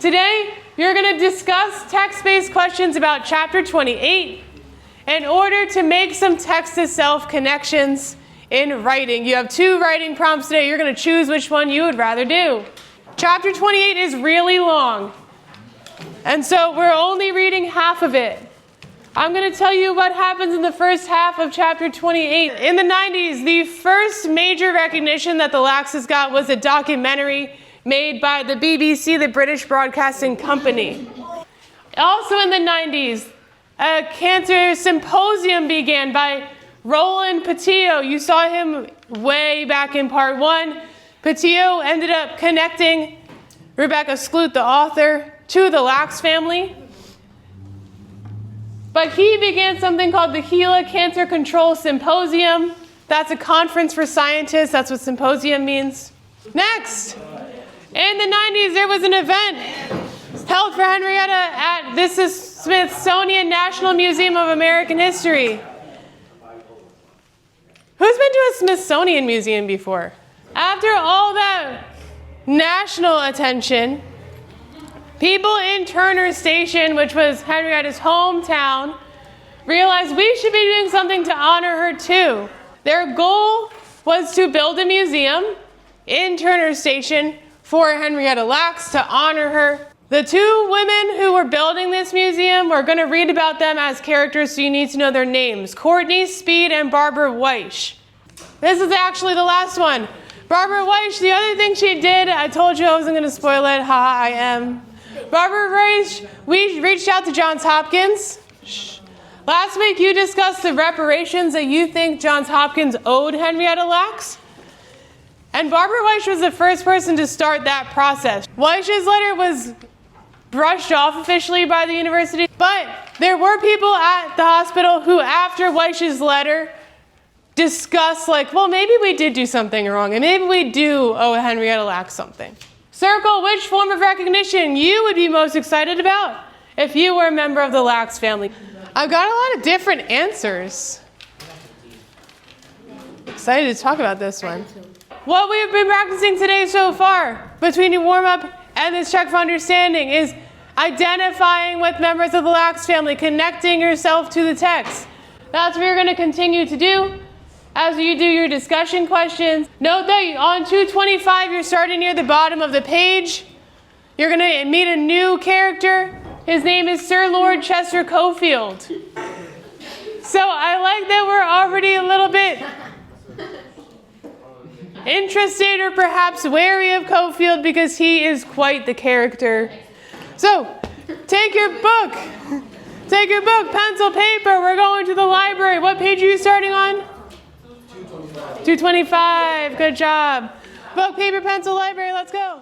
Today, you're going to discuss text-based questions about Chapter 28 in order to make some text-to-self connections in writing. You have 2 writing prompts today. You're going to choose which one you would rather do. Chapter 28 is really long, and so we're only reading half of it. I'm going to tell you what happens in the first half of Chapter 28. In the 90s, the first major recognition that the Laxes got was a documentary made by the BBC, the British Broadcasting Company. Also in the 90s, a cancer symposium began by Roland Petio. You saw him way back in part 1. Petio ended up connecting Rebecca Skloot, the author, to the Lax family. But he began something called the Gila Cancer Control Symposium. That's a conference for scientists. That's what symposium means. Next, in the 90s, there was an event held for Henrietta at this is Smithsonian National Museum of American History. Who's been to a Smithsonian museum before? After all that national attention, people in Turner Station, which was Henrietta's hometown, realized we should be doing something to honor her too. Their goal was to build a museum in Turner Station for Henrietta Lacks to honor her. The 2 women who were building this museum, we're going to read about them as characters, so you need to know their names. Courtney Speed and Barbara Weish. This is actually the last one. Barbara Weish, the other thing she did, I told you I wasn't going to spoil it. I am. Barbara Weish, we reached out to Johns Hopkins. Last week you discussed the reparations that you think Johns Hopkins owed Henrietta Lacks. And Barbara Weish was the first person to start that process. Weich's letter was brushed off officially by the university, but there were people at the hospital who, after Weich's letter, discussed well, maybe we did do something wrong, and maybe we do owe Henrietta Lacks something. Circle which form of recognition you would be most excited about if you were a member of the Lacks family. I've got a lot of different answers. Excited to talk about this one. What we've been practicing today so far, between the warm-up and this check for understanding, is identifying with members of the Lacks family, connecting yourself to the text. That's what you're going to continue to do as you do your discussion questions. Note that on 225, you're starting near the bottom of the page. You're going to meet a new character. His name is Sir Lord Chester Cofield. So I like that we're already a little bit interested or perhaps wary of Cofield because he is quite the character. So take your book, pencil, paper. We're going to the library. What page are you starting on? 225. Good job. Book, paper, pencil, library. Let's go.